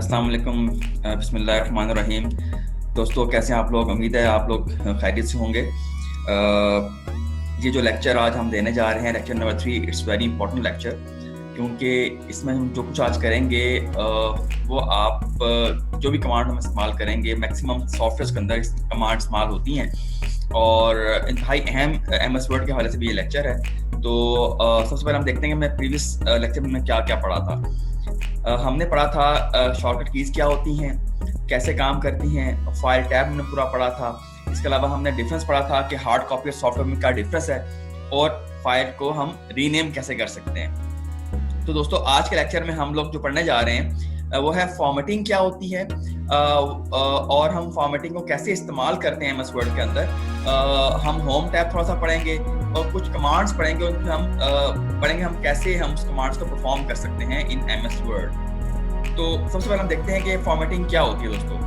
अस्सलाम वालेकुम, बिस्मिल्लाहिर्रहमानिर्रहीम। दोस्तों, कैसे हैं आप लोग? उम्मीद है आप लोग खैरियत से होंगे। ये जो लेक्चर आज हम देने जा रहे हैं, lecture number 3, it's very important lecture, क्योंकि इसमें हम जो कुछ आज करेंगे वो आप जो भी कमांड हम इस्तेमाल करेंगे, मैक्सिमम सॉफ्टवेयर के अंदर कमांड इस्तेमाल होती हैं और इंतहाई अहम MS वर्ड के हवाले से भी ये लेक्चर है। तो सबसे पहले हम देखते हैं कि मैं प्रीवियस लेक्चर में क्या क्या पढ़ा था। हमने पढ़ा था शॉर्टकट कीज क्या होती हैं, कैसे काम करती हैं, फाइल टैब हमने पूरा पढ़ा था। इसके अलावा हमने डिफरेंस पढ़ा था कि हार्ड कॉपी और सॉफ्ट कॉपी में क्या डिफरेंस है और फाइल को हम रीनेम कैसे कर सकते हैं। तो दोस्तों, आज के लेक्चर में हम लोग जो पढ़ने जा रहे हैं वो है फॉर्मेटिंग क्या होती है और हम फॉर्मेटिंग को कैसे इस्तेमाल करते हैं MS वर्ड के अंदर। हम होम टैब थोड़ा सा पढ़ेंगे और कुछ कमांड्स पढ़ेंगे, उनमें हम पढ़ेंगे हम कैसे हम उस कमांड्स को परफॉर्म कर सकते हैं इन MS वर्ड। तो सबसे पहले हम देखते हैं कि फॉर्मेटिंग क्या होती है दोस्तों।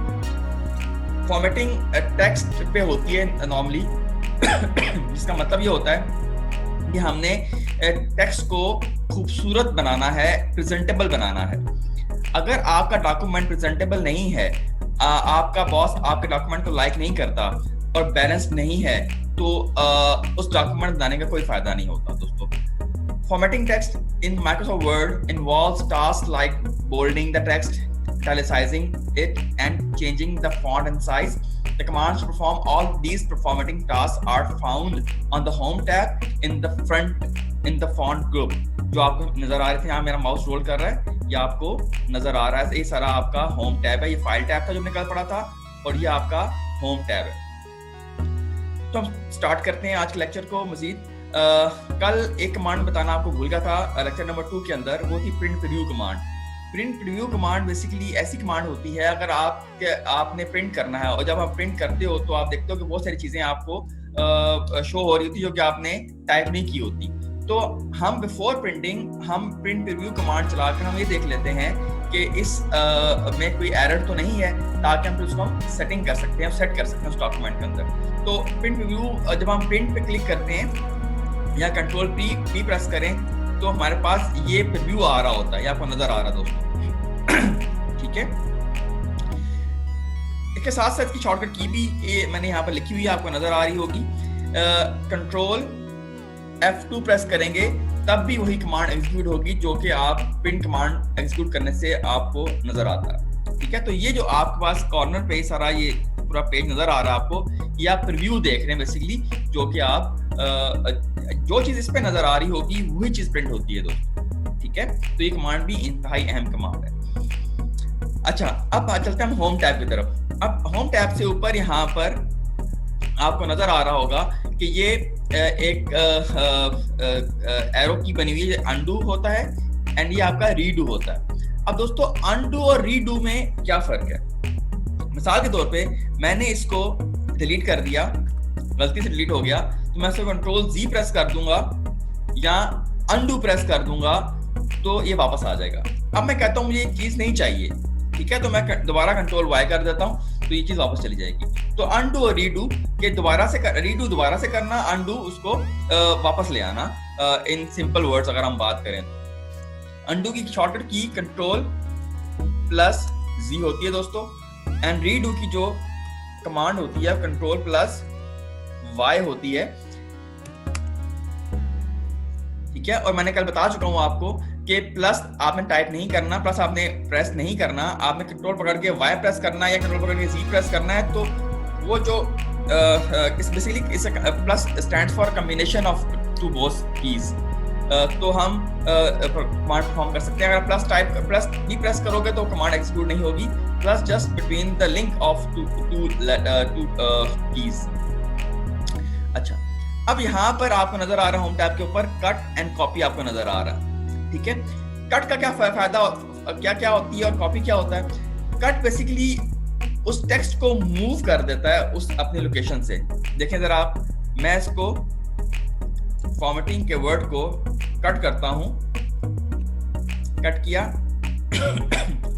फॉर्मेटिंग टेक्स्ट पे होती है नॉर्मली, जिसका मतलब ये होता है कि हमने टेक्स्ट को खूबसूरत बनाना है, प्रेजेंटेबल बनाना है। अगर आपका डॉक्यूमेंट प्रेजेंटेबल नहीं है, आपका बॉस आपके डॉक्यूमेंट को लाइक नहीं करता और बैलेंस नहीं है, तो उस डॉक्यूमेंट बनाने का कोई फायदा नहीं होता दोस्तों। Formatting text in Microsoft Word involves tasks like bolding the text, italicizing it, and changing the font and size. The commands to perform all these formatting tasks are found on the Home tab in the font group. जो आपको नजर आ रहे थे, यहाँ मेरा mouse role कर रहा है, ये आपको नजर आ रहा है। ये सारा आपका होम टैब है, ये फाइल टैब था जो हमने कल पढ़ा था, और ये आपका होम टैब है। तो हम स्टार्ट करते हैं आज के लेक्चर को मजीद। कल एक कमांड बताना आपको भूल गया था लेक्चर नंबर 2 के अंदर, वो थी print preview command. Print preview command basically ऐसी कमांड होती है, अगर आपने प्रिंट करना है और जब आप प्रिंट करते हो तो आप देखते हो कि बहुत सारी चीजें आपको शो हो रही होती जो कि आपने टाइप नहीं की होती। तो हम बिफोर प्रिंटिंग हम प्रिंट प्रीव्यू कमांड चलाकर हम ये देख लेते हैं कि इस में कोई एरर तो नहीं है, ताकि हम उसको सेटिंग कर सकते हैं, सेट कर सकते हैं उस डॉक्यूमेंट के अंदर। तो प्रिंट प्रीव्यू जब हम प्रिंट पे क्लिक करते हैं या कंट्रोल P प्रेस करें तो हमारे पास ये प्रीव्यू आ रहा होता है, ये आपको नजर आ रहा है दोस्तों। ठीक है, इसके साथ साथ इसकी शॉर्टकट की भी मैंने यहाँ पर लिखी हुई है, आपको नजर आ रही होगी। कंट्रोल F2 प्रेस करेंगे तब भी वही कमांड एग्जीक्यूट होगी जो कि आप प्रिंट कमांड एग्जीक्यूट करने से आपको नजर आता है। ठीक है, तो ये जो आपके पास कॉर्नर पे सारा ये पूरा पेज नजर आ रहा है आपको, ये आप प्रीव्यू देख रहे हैं बेसिकली, जो कि आप जो चीज इस पे नजर आ रही होगी वही चीज प्रिंट होती है दोस्तों। ठीक है, तो ये कमांड भी इंतहाई अहम कमांड है। अच्छा, अब चलते हैं हम होम टैब की तरफ। अब होम टैब से ऊपर यहाँ पर आपको नजर आ रहा होगा कि ये एक एरो की बनी हुई है, अनडू होता है एंड ये आपका रीडू होता है। अब दोस्तों, अनडू और रीडू में क्या फर्क है? मिसाल के तौर पे मैंने इसको डिलीट कर दिया, गलती से डिलीट हो गया, तो मैं इसको कंट्रोल Z प्रेस कर दूंगा या अनडू प्रेस कर दूंगा तो ये वापस आ जाएगा। अब मैं कहता हूँ मुझे ये चीज नहीं चाहिए, ठीक है, तो मैं दोबारा कंट्रोल Y कर देता हूँ तो ये चीज वापस चली जाएगी। तो अनडू और रीडू के रीडू दोबारा से करना, अनडू उसको वापस ले आना। इन सिंपल वर्ड्स अगर हम बात करें, अनडू की शॉर्टकट की कंट्रोल+Z होती है दोस्तों, एंड रीडू की जो कमांड होती है कंट्रोल+Y होती है। ठीक है, और मैंने कल बता चुका हूं आपको कि प्लस आपने टाइप नहीं करना, प्लस आपने प्रेस नहीं करना, आपने कंट्रोल पकड़ के Y प्रेस करना है या कंट्रोल पकड़ के Z प्रेस करना है। तो वो जो basically plus stands for combination of two both keys. तो हम कमांड परफॉर्म कर सकते हैं। अगर प्लस भी प्रेस करोगे तो कमांड एग्जीक्यूट नहीं होगी, plus just between the link of two keys. अच्छा, अब यहाँ पर आपको नजर आ रहा है होम टैब के ऊपर कट एंड कॉपी आपको नजर आ रहा है। ठीक है, कट का क्या फायदा, क्या क्या होती है और कॉपी क्या होता है? कट बेसिकली उस टेक्स्ट को मूव कर देता है उस अपनी लोकेशन से। देखें जरा आप, मैं इसको फॉर्मेटिंग के वर्ड को कट करता हूं, कट किया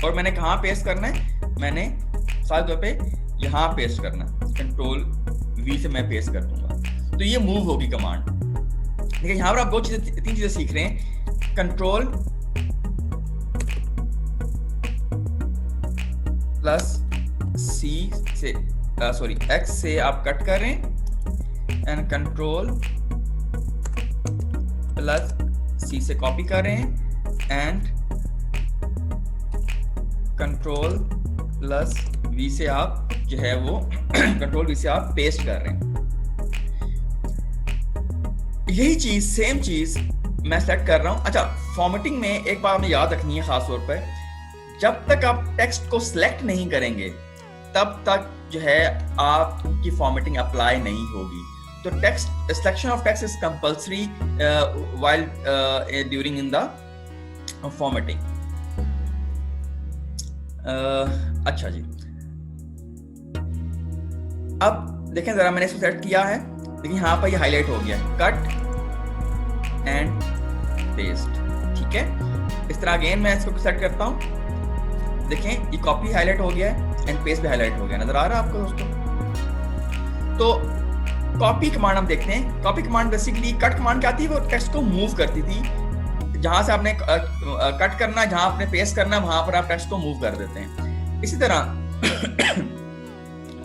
और मैंने कहाँ पेस्ट करना है, मैंने साल तौर पे यहाँ पेस्ट करना, कंट्रोल V से मैं पेस्ट कर दूंगा तो ये मूव होगी कमांड। देखिए यहाँ पर आप तीन चीजें सीख रहे हैं, कंट्रोल प्लस सी से सॉरी एक्स से आप कट करें एंड कंट्रोल प्लस सी से कॉपी करें एंड कंट्रोल प्लस वी से आप जो है वो कंट्रोल वी से आप पेस्ट कर रहे हैं। यही चीज सेम चीज मैं सेलेक्ट कर रहा हूं। अच्छा, फॉर्मेटिंग में एक बात हमें याद रखनी है खास तौर पर, जब तक आप टेक्स्ट को सिलेक्ट नहीं करेंगे तब तक जो है आपकी फॉर्मेटिंग अप्लाई नहीं होगी। तो text selection of text is compulsory while during in the formatting. अच्छा जी, अब देखें जरा, मैंने इसको सेलेक्ट किया है, देखिए यहाँ पर ये हाईलाइट हो गया, कट एंड पेस्ट। ठीक है, इस तरह अगेन मैं इसको सेलेक्ट करता हूँ, देखें ये कॉपी हाईलाइट हो गया है एंड पेस्ट भी हाईलाइट हो गया, नजर आ रहा है आपको दोस्तों। तो कॉपी कमांड हम देखते हैं। Copy command basically cut command क्या थी, वो टेक्स्ट को मूव करती थी, जहां से आपने कट करना, जहां आपने पेस्ट करना, वहां पर आप टेक्स्ट को मूव कर देते हैं। इसी तरह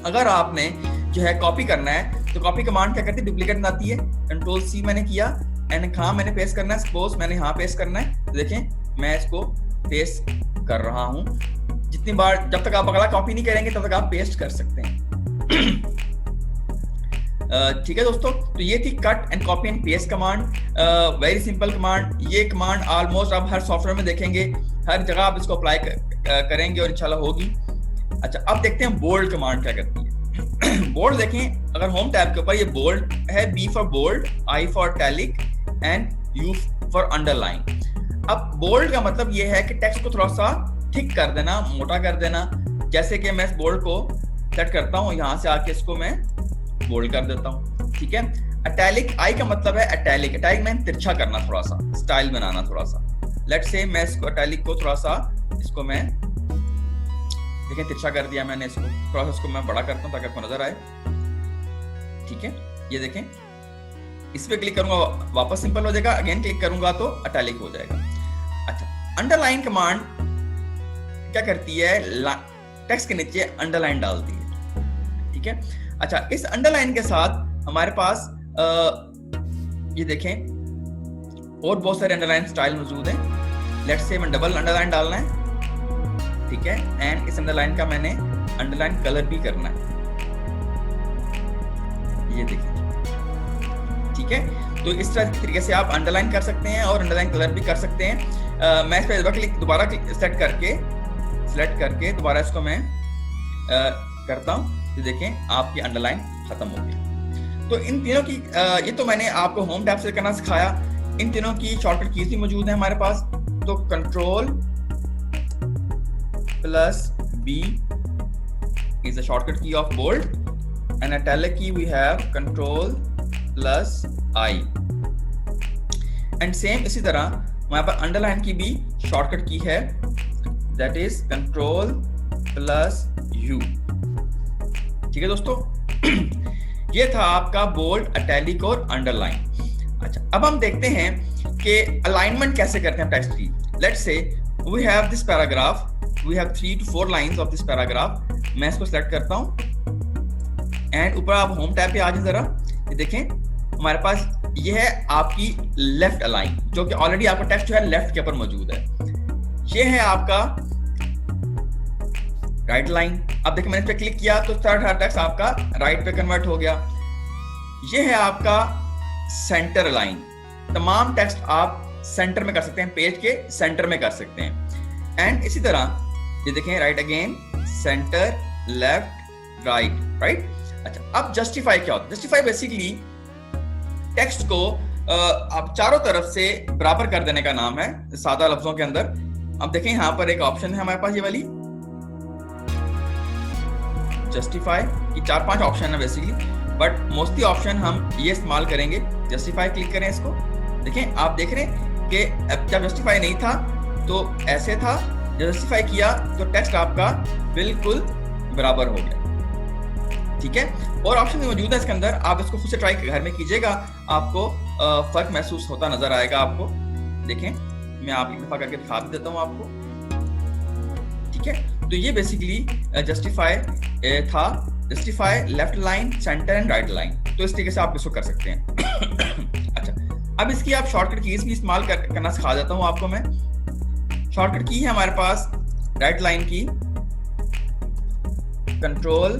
अगर आपने जो है कॉपी करना है तो कॉपी कमांड क्या करती है, डुप्लीकेट बनाती है, कंट्रोल सी मैंने किया एंड कहाँ मैंने पेस्ट करना है, सपोज मैंने यहाँ पेस्ट करना है, तो देखें मैं इसको पेस्ट कर रहा हूं। जितनी बार, जब तक आप अगला कॉपी नहीं करेंगे तब तक आप पेस्ट कर सकते हैं। ठीक है दोस्तों, तो ये थी cut and copy and paste command, very simple command. ये कमांड ऑलमोस्ट आप हर सॉफ्टवेयर में देखेंगे, हर जगह आप इसको अप्लाई करेंगे और इंशाल्लाह होगी। अच्छा, अब देखते हैं बोल्ड कमांड क्या करती है। बोल्ड देखें, अगर होम टैब के ऊपर ये बोल्ड है, B for bold, I for italic and U for underline. अब बोल्ड का मतलब ये है कि टेक्स्ट को थोड़ा सा थिक कर देना, मोटा कर देना। जैसे कि मैं इस बोल्ड को सेट करता हूँ, यहाँ से आके इसको मैं बोल्ड कर देता हूँ। ठीक है, अटैलिक, आई का मतलब है अटैलिक, अटैलिक में तिरछा करना, थोड़ा सा स्टाइल बनाना थोड़ा सा। लेट्स से मैं इसको अटैलिक को थोड़ा सा, इसको मैं देखें तिरछा कर दिया मैंने, इसको थोड़ा सा इसको मैं बड़ा करता हूँ ताकि आपको नजर आए। ठीक है, ये देखें, इस पे क्लिक करूंगा वापस सिंपल हो जाएगा, अगेन क्लिक करूंगा तो अटैलिक हो जाएगा। अच्छा, अंडरलाइन कमांड क्या करती है, टेक्स्ट के नीचे अंडरलाइन डालती है। ठीक है, अच्छा, इस अंडरलाइन के साथ हमारे पास ये देखें और बहुत सारे अंडरलाइन स्टाइल मौजूद हैं। लेट्स से मैं डबल अंडरलाइन डालना है, ठीक है, एंड इस अंडरलाइन का मैंने अंडरलाइन कलर भी करना है, ये देखिए। ठीक है, तो इस तरह के तरीके से आप अंडरलाइन कर सकते हैं और अंडरलाइन कलर भी कर सकते हैं। मैं इस पर दोबारा सेलेक्ट करके दोबारा इसको मैं करता हूं, तो देखें आपकी अंडरलाइन खत्म हो गई। तो इन तीनों की ये तो मैंने आपको होम टैब से करना सिखाया। इन तीनों की शॉर्टकट कीज भी मौजूद है हमारे पास। तो control plus B is the shortcut key of bold, and italic key we have control plus I, and same इसी तरह हमारे पास अंडरलाइन की भी शॉर्टकट की है, that is control plus U। ठीक है दोस्तों, ये था आपका बोल्ड, इटैलिक और अंडरलाइन। अच्छा, अब हम देखते हैं कि अलाइनमेंट कैसे करते हैं टेक्स्ट की। Let's say we have this paragraph, we have 3 to 4 lines of this paragraph। मैं इसको सेलेक्ट करता हूं एंड ऊपर आप होम टैब पे आ जाए जरा, ये देखें हमारे पास ये है आपकी लेफ्ट अलाइन, जो कि ऑलरेडी आपका टेक्स्ट जो है लेफ्ट के ऊपर मौजूद है। ये है आपका राइट लाइन। अब देखिए मैंने इस पे क्लिक किया तो सारा टेक्स्ट आपका राइट पे कन्वर्ट हो गया। ये है आपका सेंटर लाइन। तमाम टेक्स्ट आप सेंटर में कर सकते हैं, पेज के सेंटर में कर सकते हैं। एंड इसी तरह ये देखें right again, centre, left, right. अच्छा, अब जस्टिफाई क्या होता है? जस्टिफाई बेसिकली टेक्स्ट को आप चारों तरफ से बराबर कर देने का नाम है, सादा लफ्जों के अंदर। अब देखें यहाँ पर एक ऑप्शन है हमारे पास, ये वाली जस्टिफाई। ये 4-5 ऑप्शन है बेसिकली, बट मोस्टली ऑप्शन हम ये इस्तेमाल करेंगे। जस्टिफाई क्लिक करें इसको, देखें आप देख रहे हैं कि जब जस्टिफाई नहीं था तो ऐसे था, जब जस्टिफाई किया तो टेक्स्ट आपका बिल्कुल बराबर हो गया। ठीक है, और ऑप्शन भी मौजूद है इसके अंदर, आप इसको खुद से ट्राई घर में कीजिएगा, आपको फर्क महसूस होता नजर आएगा आपको। देखें मैं आप एक दफा करके दिखा देता हूं आपको। ठीक है, तो ये बेसिकली जस्टिफाई था, justify left line, centre and right line. तो इस तरीके से आप इसको कर सकते हैं। अच्छा, अब इसकी आप शॉर्टकट कीज भी इस्तेमाल करना सिखा देता हूं आपको मैं। शॉर्टकट की है हमारे पास राइट लाइन की कंट्रोल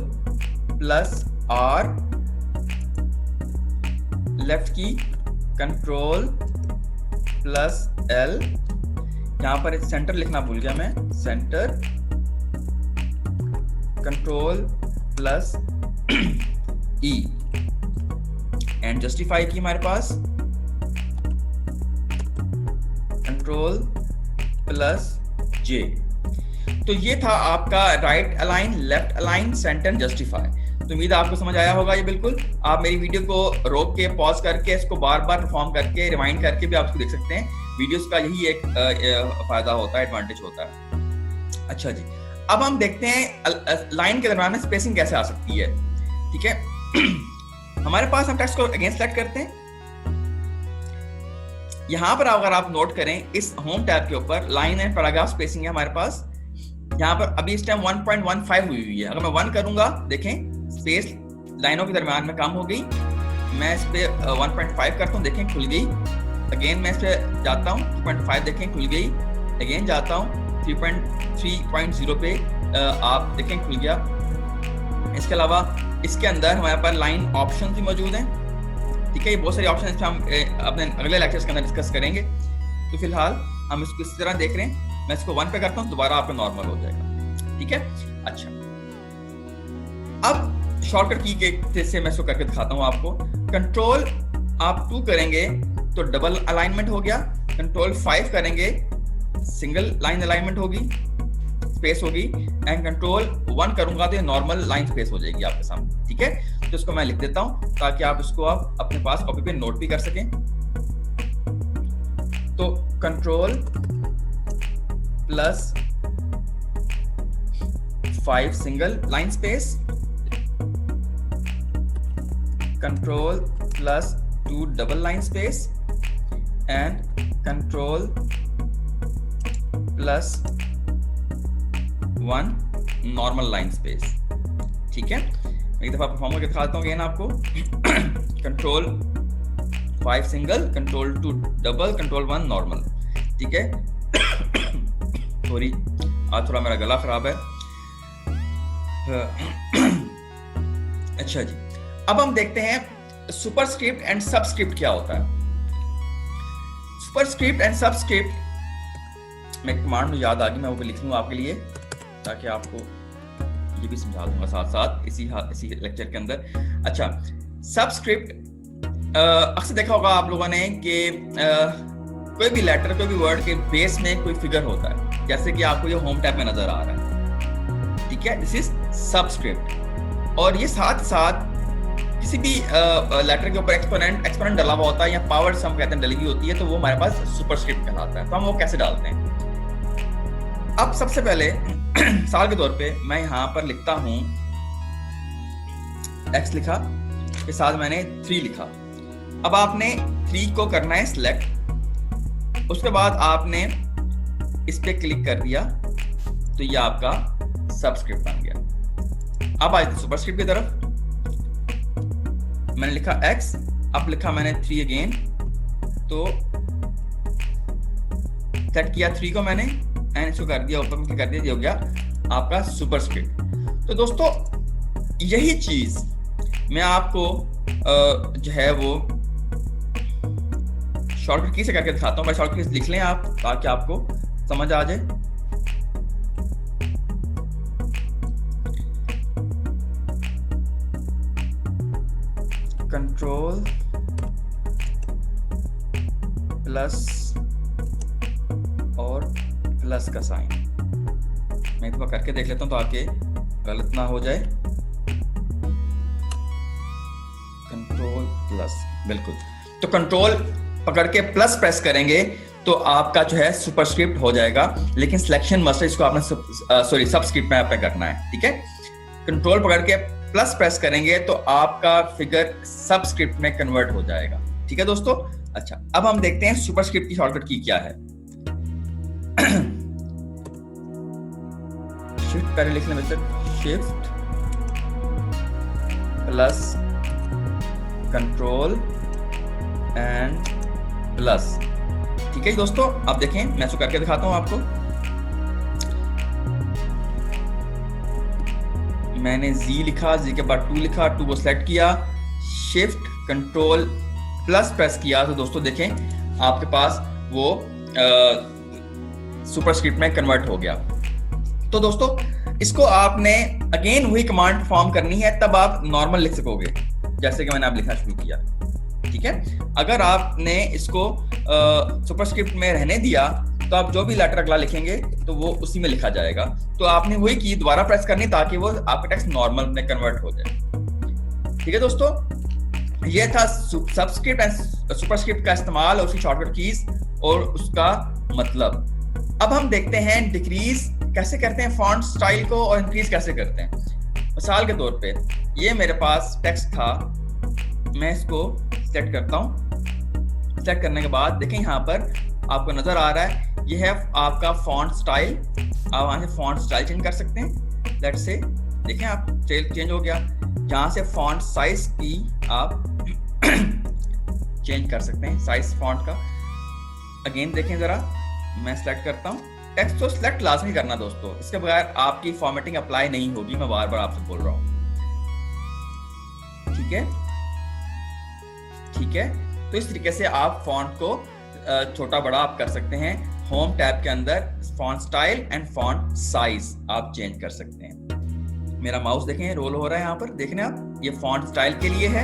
प्लस आर, लेफ्ट की कंट्रोल प्लस एल, यहां पर सेंटर लिखना भूल गया मैं, centre control plus E, and justify की हमारे पास कंट्रोल प्लस जे। तो ये था आपका right align, left align, centre, justify. तो उम्मीद है आपको समझ आया होगा ये। बिल्कुल आप मेरी वीडियो को रोक के, पॉज करके, इसको बार बार परफॉर्म करके, रिमाइंड करके भी आप इसको देख सकते हैं। वीडियोस का यही एक फायदा होता है, एडवांटेज होता है। अच्छा जी, अब हम देखते हैं लाइन के दरम्यान में स्पेसिंग कैसे आ सकती है। ठीक है, हमारे पास हम टेक्स्ट को अगेन सेलेक्ट करते हैं। यहां पर अगर आप नोट करें, इस होम टैब के ऊपर लाइन एंड पैराग्राफ स्पेसिंग है हमारे पास। यहाँ पर अभी इस टाइम 1.15 हुई है। अगर मैं 1 करूंगा, देखें स्पेस लाइनों के दरम्यान में कम हो गई। मैं इस पे 1.5 करता हूँ, देखें खुल गई। अगेन मैं इस पे जाता हूँ, 2.5 देखें खुल गई। अगेन जाता हूँ 3.0 पे, आप देखें खुल गया। इसके अलावा इसके अंदर हमारे पास लाइन ऑप्शन भी मौजूद हैं। ठीक है, ये बहुत सारे ऑप्शन हैं, हम अपने अगले लेक्चर्स के अंदर डिस्कस करेंगे। तो फिलहाल हम इसको इस तरह देख रहे हैं। मैं इसको 1 पे करता हूँ, दोबारा आपका नॉर्मल हो जाएगा। ठीक है, अच्छा, अब शॉर्टकट की के से मैं इसको करके दिखाता हूँ आपको। कंट्रोल आप 2 करेंगे तो डबल अलाइनमेंट हो गया। कंट्रोल 5 करेंगे, सिंगल लाइन अलाइनमेंट होगी, स्पेस होगी। एंड कंट्रोल 1 करूंगा तो ये नॉर्मल लाइन स्पेस हो जाएगी आपके सामने। ठीक है, तो इसको मैं लिख देता हूं ताकि आप इसको आप अपने पास कॉपी पे नोट भी कर सकें। तो control plus 5 single line space, control plus 2 double line space, and control plus 1 normal line space. ठीक है, एक दफा परफॉर्म करके दिखाता हूँ आपको। Control 5 single, control 2 double, control 1 normal. ठीक है, सॉरी आज थोड़ा मेरा गला खराब है। अच्छा जी, अब हम देखते हैं सुपरस्क्रिप्ट एंड सबस्क्रिप्ट क्या होता है। सुपरस्क्रिप्ट एंड सबस्क्रिप्ट में कमांड मुझे याद आ गई, मैं वो भी लिख लूंगा आपके लिए ताकि आपको ये भी समझा दूंगा साथ साथ इसी लेक्चर के अंदर। अच्छा, सबस्क्रिप्ट अक्सर देखा होगा आप लोगों ने कि कोई भी लेटर, कोई भी वर्ड के बेस में कोई फिगर होता है, जैसे कि आपको ये होम टैब में नजर आ रहा है। ठीक है, दिस इज सबस्क्रिप्ट। और ये साथ साथ किसी भी लेटर के ऊपर एक्सपोनेंट डाला हुआ होता है या पावर सम कहते हैं डली हुई होती है, तो वो हमारे पास सुपरस्क्रिप्ट कहलाता है। तो हम वो कैसे डालते हैं? अब सबसे पहले मिसाल के तौर पे मैं यहाँ पर लिखता हूँ x लिखा, के साथ मैंने 3 लिखा। अब आपने 3 को करना है सिलेक्ट, उसके बाद आपने इस पे क्लिक कर दिया तो ये आपका सबस्क्रिप्ट बन गया। अब आए सुपरस्क्रिप्ट की तरफ, मैंने लिखा x, अब लिखा मैंने 3 अगेन, तो सेट किया 3 को मैंने एंड इसको कर दिया ऊपर में कर दिया, ये हो गया आपका सुपरस्क्रिप्ट। तो दोस्तों यही चीज मैं आपको जो है वो शॉर्टकट की से करके दिखाता हूं। मैं शॉर्टकट लिख लें आप ताकि आपको समझ आ जाए। कंट्रोल प्लस और प्लस का साइन, मैं एक बार करके देख लेता हूं ताकि गलत ना हो जाए। कंट्रोल प्लस, बिल्कुल। तो कंट्रोल पकड़ के प्लस प्रेस करेंगे तो आपका जो है सुपरस्क्रिप्ट हो जाएगा, लेकिन सिलेक्शन मस्ट है, इसको आपने सबस्क्रिप्ट में आपने करना है। ठीक है, कंट्रोल पकड़ के प्लस प्रेस करेंगे तो आपका फिगर सबस्क्रिप्ट में कन्वर्ट हो जाएगा। ठीक है दोस्तों। अच्छा, अब हम देखते हैं सुपरस्क्रिप्ट की शॉर्टकट की क्या है। शिफ्ट पहले लिख लें बच्चे, shift plus control and plus. ठीक है दोस्तों, अब देखें मैं इसको करके दिखाता हूं आपको। मैंने Z लिखा, Z के बाद 2 लिखा, 2 को सिलेक्ट किया, शिफ्ट कंट्रोल प्लस प्रेस किया, तो दोस्तों देखें आपके पास वो सुपरस्क्रिप्ट में कन्वर्ट हो गया। तो दोस्तों इसको आपने अगेन वही कमांड परफॉर्म करनी है, तब आप नॉर्मल लिख सकोगे जैसे कि मैंने आप लिखना शुरू किया। ठीक है, अगर आपने इसको सुपरस्क्रिप्ट में रहने दिया तो आप जो भी लेटर अगला लिखेंगे तो वो उसी में लिखा जाएगा। तो आपने वही की दोबारा प्रेस करनी ताकि वो आपका टेक्स्ट नॉर्मल में कन्वर्ट हो जाए। ठीक है दोस्तों, ये था सबस्क्रिप्ट एंड सुपरस्क्रिप्ट का इस्तेमाल और उसकी शॉर्टकट कीज और उसका मतलब। अब हम देखते हैं डिक्रीज कैसे करते हैं फॉन्ट स्टाइल को और इंक्रीज कैसे करते हैं। मिसाल के तौर पे ये मेरे पास टेक्स्ट था, मैं इसको सेलेक्ट करता हूँ। सेलेक्ट करने के बाद देखें यहाँ पर आपको नजर आ रहा है ये है आपका फॉन्ट स्टाइल। आप वहां से फॉन्ट स्टाइल चेंज कर सकते हैं। लेट्स से देखें आप चेंज हो गया। यहाँ से फॉन्ट साइज की आप चेंज कर सकते हैं, साइज फॉन्ट का। अगेन देखें जरा, मैं सिलेक्ट करता हूँ। टेक्स्ट को सिलेक्ट लाजमी करना दोस्तों, इसके बगैर आपकी फॉर्मेटिंग अप्लाई नहीं होगी, मैं बार बार आपसे बोल रहा हूँ। ठीक है, ठीक है, तो इस तरीके से आप फॉन्ट को छोटा बड़ा आप कर सकते हैं। होम टैब के अंदर font style and font size आप चेंज कर सकते हैं। मेरा माउस देखें रोल हो रहा है यहाँ पर, देख रहे हैं आप, ये फॉन्ट स्टाइल के लिए है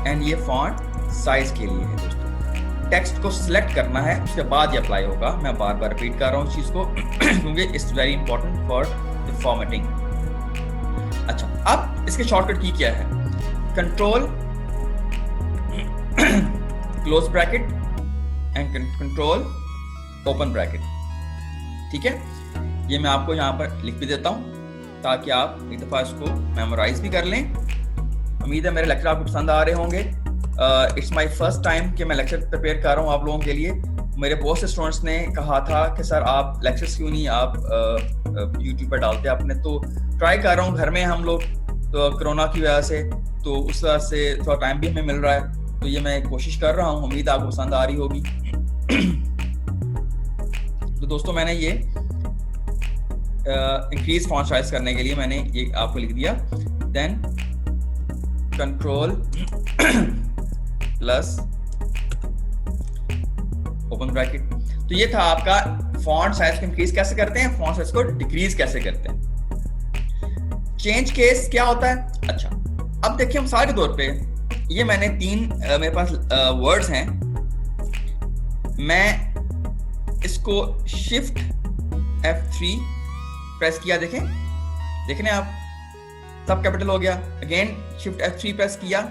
एंड ये फॉन्ट साइज के लिए है दोस्तों। टेक्स्ट को सिलेक्ट करना है, उसके बाद ये अप्लाई होगा। मैं बार बार रिपीट कर रहा हूँ इस चीज को क्योंकि it's very important for the formatting. अच्छा, अब इसके शॉर्टकट की क्या है? Control close bracket and control open bracket. ठीक है, ये मैं आपको यहाँ पर लिख भी देता हूँ ताकि आप एक दफा इसको मेमोराइज भी कर लें। उम्मीद है मेरे लेक्चर आपको पसंद आ रहे होंगे। इट्स माय फर्स्ट टाइम कि मैं लेक्चर प्रिपेयर कर रहा हूँ आप लोगों के लिए। मेरे बहुत से स्टूडेंट्स ने कहा था कि सर आप लेक्चर्स क्यों नहीं आप यूट्यूब पर डालते अपने, तो ट्राई कर रहा हूँ घर में हम लोग, तो कोरोना की वजह से, तो उस वजह से थोड़ा टाइम भी हमें मिल रहा है, तो ये मैं कोशिश कर रहा हूँ। उम्मीद आपको पसंद आ रही होगी। तो दोस्तों मैंने ये इंक्रीज फॉन्ट साइज करने के लिए मैंने ये आपको लिख दिया, then control plus open bracket. तो ये था आपका फॉन्ट साइज को इंक्रीज कैसे करते हैं, फॉन्ट साइज को डिक्रीज कैसे करते हैं। चेंज केस क्या होता है? अच्छा, अब देखिए मिसाल के तौर पे ये मैंने 3 मेरे पास वर्ड्स हैं, मैं इसको शिफ्ट F3 प्रेस किया, देखें देख रहे हैं आप, सब कैपिटल हो गया। अगेन शिफ्ट F3 प्रेस किया,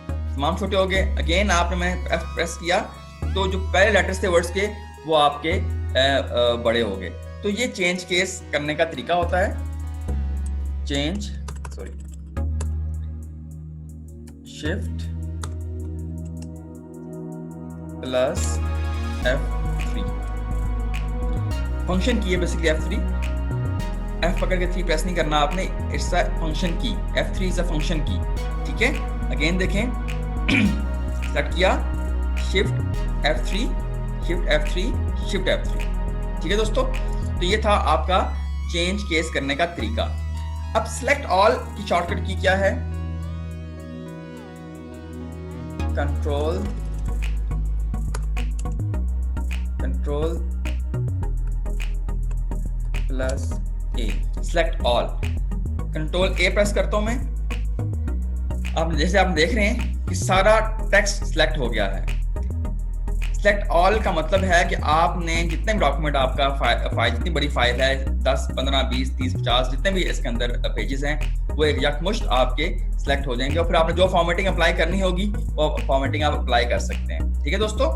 तमाम छोटे हो गए। अगेन आपने मैंने F प्रेस किया तो जो पहले लेटर्स थे वर्ड्स के वो आपके बड़े हो गए। तो ये चेंज केस करने का तरीका होता है। Change shift plus F3 function की है बेसिकली F3। F पकड़ के 3 प्रेस नहीं करना आपने, इट्स अ फंक्शन की। F3 इज अ फंक्शन की। ठीक है, अगेन देखें, सेलेक्ट किया, shift F3 shift F3 shift F3। ठीक है दोस्तों, तो ये था आपका चेंज केस करने का तरीका। अब सिलेक्ट ऑल की शॉर्टकट की क्या है? कंट्रोल प्लस ए, सिलेक्ट ऑल। कंट्रोल ए प्रेस करता हूं मैं। अब जैसे आप देख रहे हैं कि सारा टेक्स्ट सिलेक्ट हो गया है। सिलेक्ट ऑल का मतलब है कि आपने जितने भी डॉक्यूमेंट आपका फाइल जितनी बड़ी फाइल है, 10, 15, 20, 30, 50 जितने भी इसके अंदर पेजेस हैं, वो एक यकमुश्त आपके सिलेक्ट हो जाएंगे और फिर आपने जो फॉर्मेटिंग अप्लाई करनी होगी वो फॉर्मेटिंग आप अप्लाई कर सकते हैं। ठीक है दोस्तों,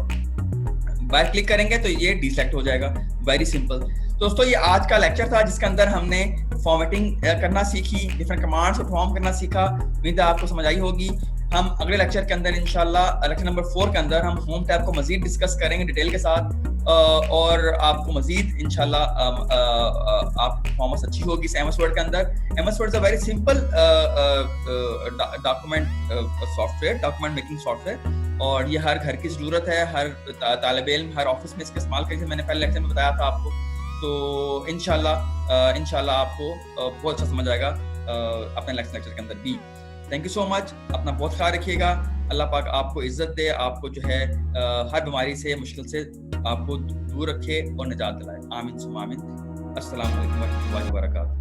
बाहर क्लिक करेंगे तो ये डिसेलेक्ट हो जाएगा। वेरी सिंपल दोस्तों, ये आज का लेक्चर था जिसके अंदर हमने फॉर्मेटिंग करना सीखी, डिफरेंट कमांड्स को परफॉर्म करना सीखा। उम्मीद है आपको समझ आई होगी। हम अगले लेक्चर के अंदर इंशाल्लाह लेक्चर नंबर 4 के अंदर हम होम टैब को मजीद डिस्कस करेंगे डिटेल के साथ और आपको मजीद इंशाल्लाह आप परफॉर्मेंस अच्छी होगी इस MS Word के अंदर। MS Word is a very simple document software, document making software, और ये हर घर की ज़रूरत है, हर तालिब इल्म हर ऑफिस में इसका इस्तेमाल करेंगे। मैंने पहले लेक्चर में बताया था आपको, तो इंशाल्लाह आपको बहुत अच्छा समझ आएगा अपने नेक्स्ट लेक्चर के अंदर भी। थैंक यू सो मच, अपना बहुत ख्याल रखिएगा। अल्लाह पाक आपको इज्जत दे, आपको जो है हर बीमारी से, मुश्किल से आपको दूर रखे और निजात दिलाए। आमीन सुम्मा आमीन। अस्सलाम वालेकुम व रहमतुल्लाहि व बरकातहू।